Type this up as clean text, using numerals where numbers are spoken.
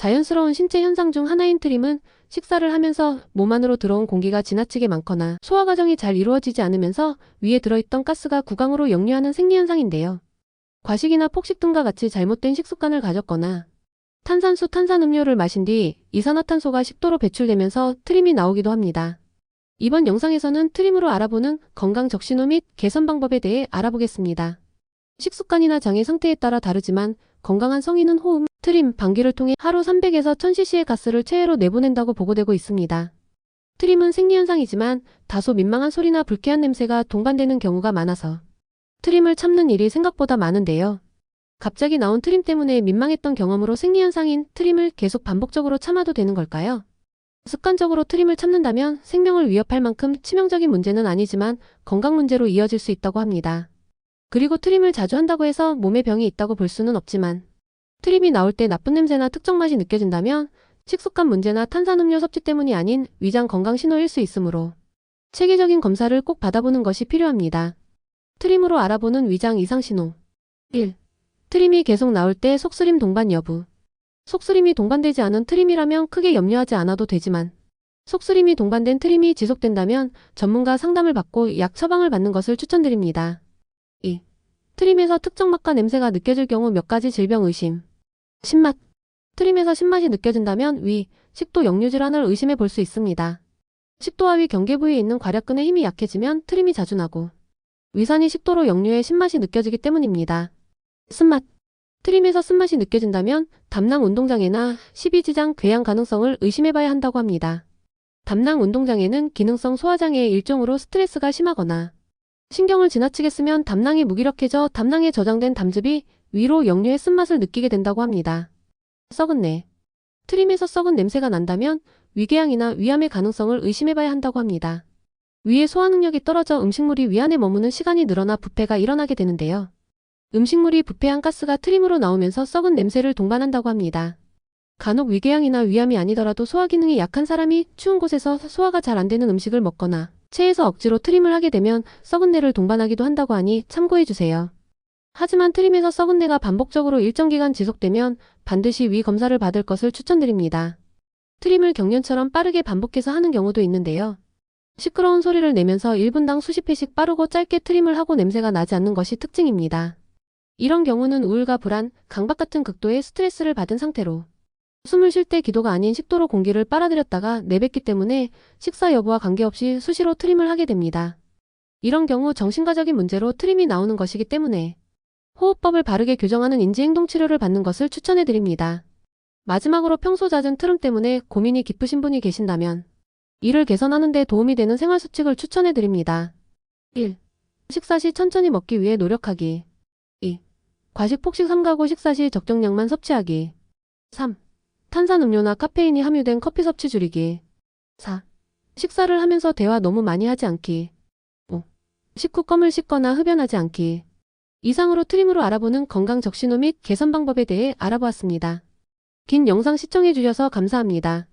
자연스러운 신체 현상 중 하나인 트림은 식사를 하면서 몸 안으로 들어온 공기가 지나치게 많거나 소화 과정이 잘 이루어지지 않으면서 위에 들어있던 가스가 구강으로 역류하는 생리현상인데요. 과식이나 폭식 등과 같이 잘못된 식습관을 가졌거나 탄산수, 탄산음료를 마신 뒤 이산화탄소가 식도로 배출되면서 트림이 나오기도 합니다. 이번 영상에서는 트림으로 알아보는 건강 적신호 및 개선 방법에 대해 알아보겠습니다. 식습관이나 장의 상태에 따라 다르지만 건강한 성인은 호흡, 트림, 방귀를 통해 하루 300에서 1000cc의 가스를 체외로 내보낸다고 보고되고 있습니다. 트림은 생리현상이지만 다소 민망한 소리나 불쾌한 냄새가 동반되는 경우가 많아서 트림을 참는 일이 생각보다 많은데요. 갑자기 나온 트림 때문에 민망했던 경험으로 생리현상인 트림을 계속 반복적으로 참아도 되는 걸까요? 습관적으로 트림을 참는다면 생명을 위협할 만큼 치명적인 문제는 아니지만 건강 문제로 이어질 수 있다고 합니다. 그리고 트림을 자주 한다고 해서 몸에 병이 있다고 볼 수는 없지만 트림이 나올 때 나쁜 냄새나 특정 맛이 느껴진다면 식습관 문제나 탄산음료 섭취 때문이 아닌 위장 건강 신호일 수 있으므로 체계적인 검사를 꼭 받아보는 것이 필요합니다. 트림으로 알아보는 위장 이상 신호 1. 트림이 계속 나올 때 속쓰림 동반 여부. 속쓰림이 동반되지 않은 트림이라면 크게 염려하지 않아도 되지만 속쓰림이 동반된 트림이 지속된다면 전문가 상담을 받고 약 처방을 받는 것을 추천드립니다. 2. 트림에서 특정 맛과 냄새가 느껴질 경우 몇 가지 질병 의심. 신맛. 트림에서 신맛이 느껴진다면 위, 식도 역류 질환을 의심해 볼 수 있습니다. 식도와 위 경계 부위에 있는 괄약근의 힘이 약해지면 트림이 자주 나고 위산이 식도로 역류해 신맛이 느껴지기 때문입니다. 쓴맛. 트림에서 쓴맛이 느껴진다면 담낭 운동장애나 식이지장 궤양 가능성을 의심해봐야 한다고 합니다. 담낭 운동장애는 기능성 소화장애의 일종으로 스트레스가 심하거나 신경을 지나치게 쓰면 담낭이 무기력해져 담낭에 저장된 담즙이 위로 역류해 쓴맛을 느끼게 된다고 합니다. 썩은 내. 트림에서 썩은 냄새가 난다면 위궤양이나 위암의 가능성을 의심해봐야 한다고 합니다. 위의 소화 능력이 떨어져 음식물이 위 안에 머무는 시간이 늘어나 부패가 일어나게 되는데요. 음식물이 부패한 가스가 트림으로 나오면서 썩은 냄새를 동반한다고 합니다. 간혹 위궤양이나 위암이 아니더라도 소화 기능이 약한 사람이 추운 곳에서 소화가 잘 안 되는 음식을 먹거나 체에서 억지로 트림을 하게 되면 썩은 내를 동반하기도 한다고 하니 참고해주세요. 하지만 트림에서 썩은 내가 반복적으로 일정 기간 지속되면 반드시 위 검사를 받을 것을 추천드립니다. 트림을 경련처럼 빠르게 반복해서 하는 경우도 있는데요. 시끄러운 소리를 내면서 1분당 수십 회씩 빠르고 짧게 트림을 하고 냄새가 나지 않는 것이 특징입니다. 이런 경우는 우울과 불안, 강박 같은 극도의 스트레스를 받은 상태로 숨을 쉴 때 기도가 아닌 식도로 공기를 빨아들였다가 내뱉기 때문에 식사 여부와 관계없이 수시로 트림을 하게 됩니다. 이런 경우 정신과적인 문제로 트림이 나오는 것이기 때문에 호흡법을 바르게 교정하는 인지행동치료를 받는 것을 추천해드립니다. 마지막으로 평소 잦은 트림 때문에 고민이 깊으신 분이 계신다면 이를 개선하는 데 도움이 되는 생활수칙을 추천해드립니다. 1. 식사 시 천천히 먹기 위해 노력하기. 2. 과식 폭식 삼가고 식사 시 적정량만 섭취하기. 3. 탄산음료나 카페인이 함유된 커피 섭취 줄이기. 4. 식사를 하면서 대화 너무 많이 하지 않기. 5. 식후 껌을 씹거나 흡연하지 않기. 이상으로 트림으로 알아보는 건강 적신호 및 개선 방법에 대해 알아보았습니다. 긴 영상 시청해주셔서 감사합니다.